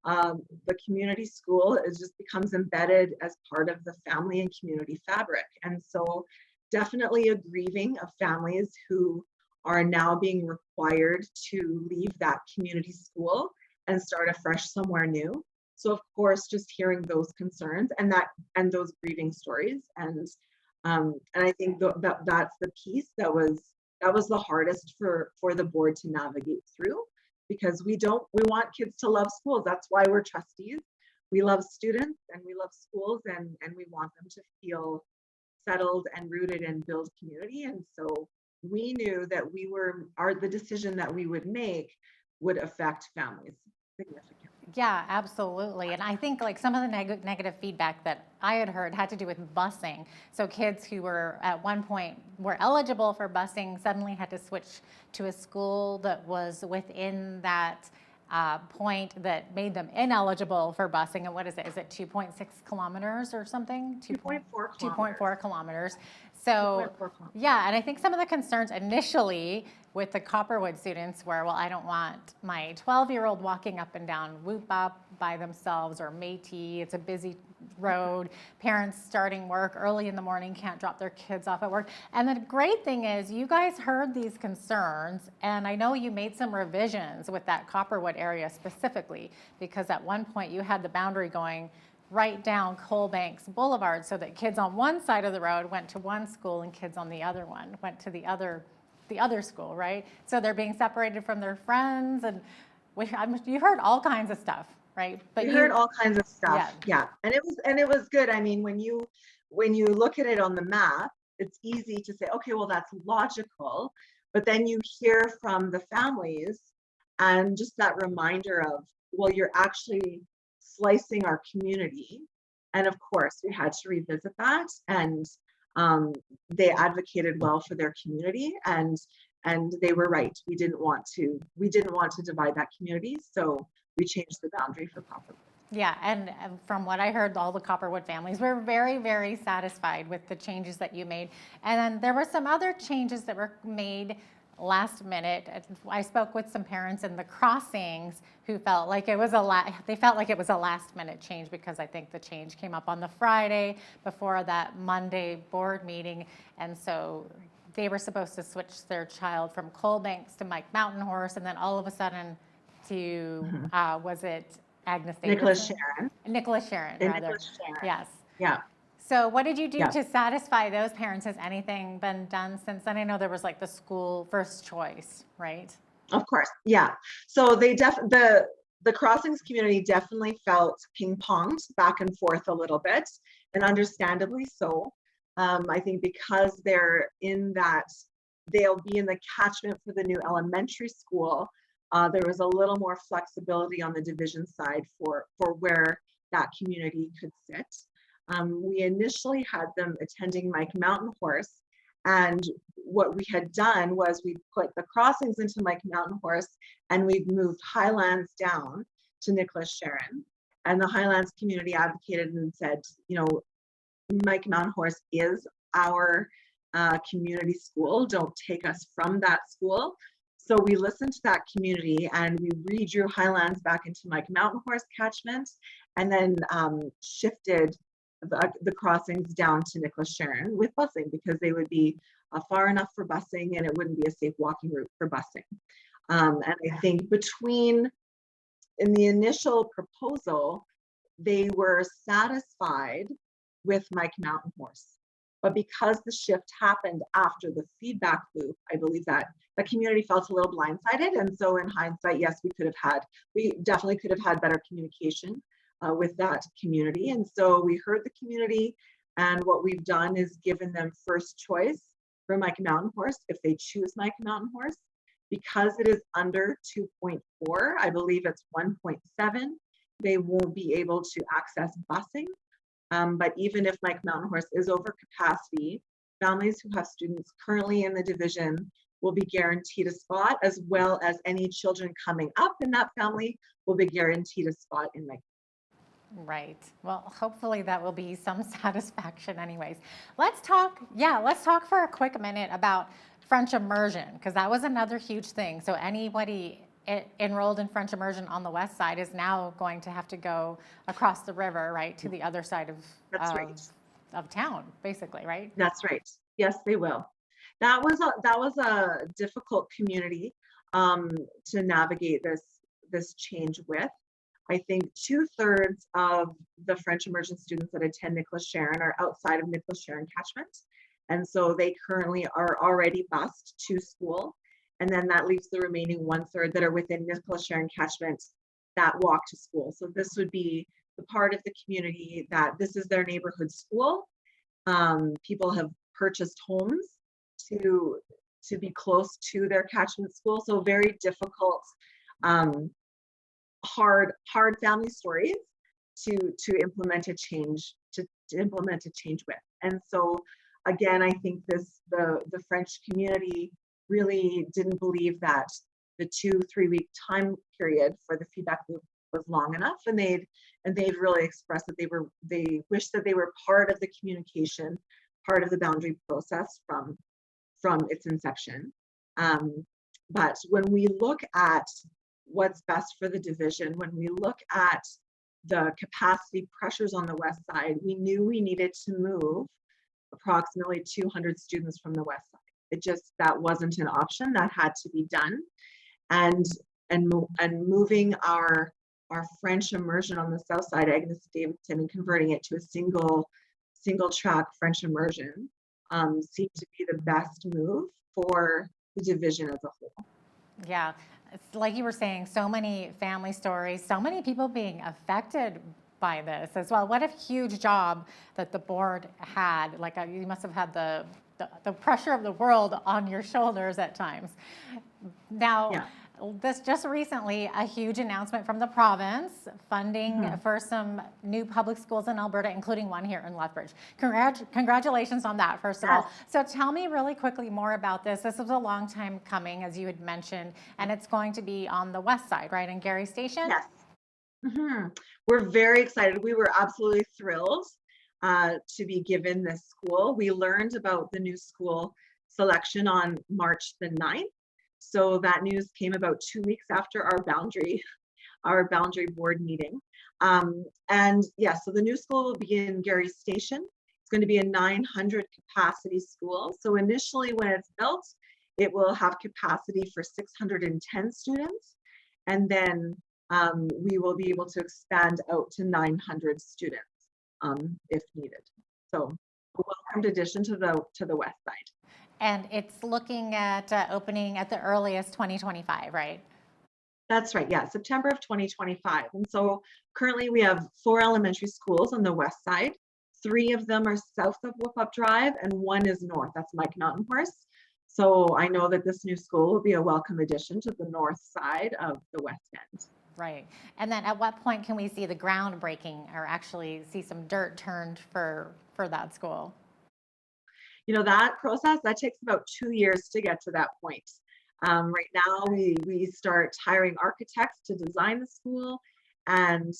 The community school just becomes embedded as part of the family and community fabric. And so definitely a grieving of families who are now being required to leave that community school and start afresh somewhere new. So of course, just hearing those concerns and those grieving stories, and I think that's the piece that was the hardest for the board to navigate through, because we want kids to love schools. That's why we're trustees. We love students and we love schools, and we want them to feel settled and rooted and build community. And so we knew that the decision that we would make would affect families significantly. Yeah, absolutely. And I think like some of the negative feedback that I had heard had to do with busing. So kids who were at one point were eligible for busing suddenly had to switch to a school that was within that point that made them ineligible for busing. And what is it? Is it 2.6 kilometers or something? 2.4 kilometers. So yeah, and I think some of the concerns initially with the Copperwood students were, well, I don't want my 12-year-old walking up and down Whoop Up by themselves, or Métis. It's a busy road. Parents starting work early in the morning can't drop their kids off at work. And the great thing is you guys heard these concerns, and I know you made some revisions with that Copperwood area specifically, because at one point you had the boundary going right down Coalbanks Boulevard so that kids on one side of the road went to one school and kids on the other one went to the other school, right? So they're being separated from their friends, and you heard all kinds of stuff, right? But you heard all kinds of stuff, yeah. And it was good. I mean, when you look at it on the map, it's easy to say, okay, well, that's logical. But then you hear from the families, and just that reminder of, well, you're actually slicing our community. And of course, we had to revisit that, and they advocated well for their community, and they were right. We didn't want to divide that community, so we changed the boundary for Copperwood. Yeah, and from what I heard, all the Copperwood families were very, very satisfied with the changes that you made. And then there were some other changes that were made last minute. I spoke with some parents in the crossings who felt like it was a last minute change, because I think the change came up on the Friday before that Monday board meeting, and so they were supposed to switch their child from Coalbanks to Mike Mountain Horse, and then all of a sudden to was it Agnes Davidson? Nicholas Sharon. Nicholas Sharon, rather. Nicholas Sharon. Yes. Yeah. So what did you do Yes. to satisfy those parents? Has anything been done since then? I know there was like the school first choice, right? Of course, yeah. So the crossings community definitely felt ping-ponged back and forth a little bit, and understandably so. I think because they're in that, they'll be in the catchment for the new elementary school. There was a little more flexibility on the division side for where that community could sit. We initially had them attending Mike Mountain Horse, and what we had done was we put the crossings into Mike Mountain Horse, and we've moved Highlands down to Nicholas Sharon. And the Highlands community advocated and said, you know, Mike Mountain Horse is our community school. Don't take us from that school. So we listened to that community and we redrew Highlands back into Mike Mountain Horse catchment, and then shifted the crossings down to Nicholas Sharon with busing, because they would be far enough for busing and it wouldn't be a safe walking route for busing. And I think in the initial proposal, they were satisfied with Mike Mountain Horse. But because the shift happened after the feedback loop, I believe that the community felt a little blindsided. And so in hindsight, yes, we definitely could have had better communication with that community. And so we heard the community, and what we've done is given them first choice for Mike Mountain Horse if they choose Mike Mountain Horse. Because it is under 2.4, I believe it's 1.7, they won't be able to access busing. But even if Mike Mountain Horse is over capacity, families who have students currently in the division will be guaranteed a spot, as well as any children coming up in that family will be guaranteed a spot in Mike. Right. Well, hopefully that will be some satisfaction anyways. Let's talk for a quick minute about French immersion, because that was another huge thing. So anybody enrolled in French immersion on the west side is now going to have to go across the river, right, to the other side of town, basically, right? That's right. Yes, they will. That was a difficult community to navigate this change with. I think 2/3 of the French immersion students that attend Nicholas Sharon are outside of Nicholas Sharon catchment. And so they currently are already bused to school. And then that leaves the remaining 1/3 that are within Nicholas Sharon catchment that walk to school. So this would be the part of the community that this is their neighborhood school. People have purchased homes to be close to their catchment school. So very difficult, hard family stories to implement a change with. And so again, I think the French community really didn't believe that the 2-3 week time period for the feedback loop was long enough, and they've really expressed that they wish that they were part of the communication, part of the boundary process from its inception. But when we look at what's best for the division, when we look at the capacity pressures on the west side, we knew we needed to move approximately 200 students from the west side. That wasn't an option, that had to be done. And moving our French immersion on the south side, Agnes Davidson, and converting it to a single track French immersion seemed to be the best move for the division as a whole. Yeah, it's like you were saying, so many family stories, so many people being affected by this as well. What a huge job that the board had. Like you must have had the pressure of the world on your shoulders at times. Now, this just recently, a huge announcement from the province, funding for some new public schools in Alberta, including one here in Lethbridge. Congratulations on that, first of all. So tell me really quickly more about this. This was a long time coming, as you had mentioned, and it's going to be on the west side, right, in Gary Station? Yes. We're very excited. We were absolutely thrilled to be given this school. We learned about the new school selection on March the 9th. So that news came about 2 weeks after our boundary board meeting. And yeah, so the new school will be in Gary Station. It's going to be a 900 capacity school. So initially when it's built, it will have capacity for 610 students. And then we will be able to expand out to 900 students if needed. So a welcomed addition to the west side. And it's looking at opening at the earliest 2025, right? That's right. Yeah, September of 2025. And so currently we have 4 elementary schools on the west side. 3 of them are south of Whoop Up Drive and 1 is north. That's Mike Mountain Horse. So I know that this new school will be a welcome addition to the north side of the west end. Right. And then at what point can we see the groundbreaking or actually see some dirt turned for that school? You know, that process, that takes about 2 years to get to that point. Right now, we start hiring architects to design the school, and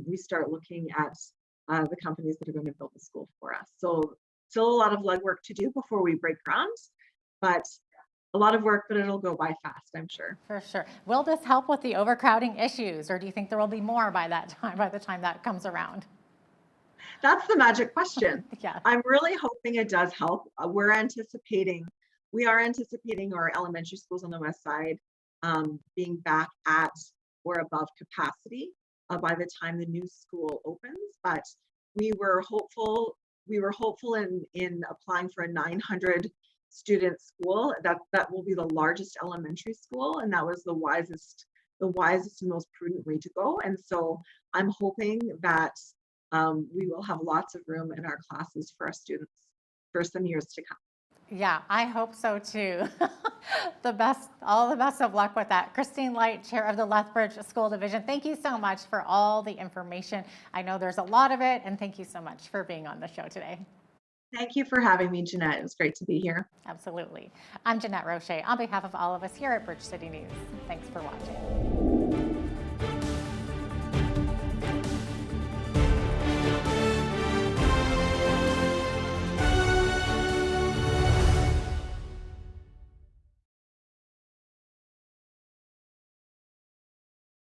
we start looking at the companies that are going to build the school for us. So still a lot of legwork to do before we break ground, but a lot of work, but it'll go by fast, I'm sure. For sure. Will this help with the overcrowding issues, or do you think there will be more by the time that comes around? That's the magic question. Yeah. I'm really hoping it does help. We are anticipating our elementary schools on the west side being back at or above capacity by the time the new school opens. But we were hopeful in applying for a 900 student school. That will be the largest elementary school, and that was the wisest and most prudent way to go. And so I'm hoping that we will have lots of room in our classes for our students for some years to come. Yeah, I hope so too. All the best of luck with that. Christine Light, Chair of the Lethbridge School Division, thank you so much for all the information. I know there's a lot of it, and thank you so much for being on the show today. Thank you for having me, Jeanette. It was great to be here. Absolutely. I'm Jeanette Roche on behalf of all of us here at Bridge City News. Thanks for watching.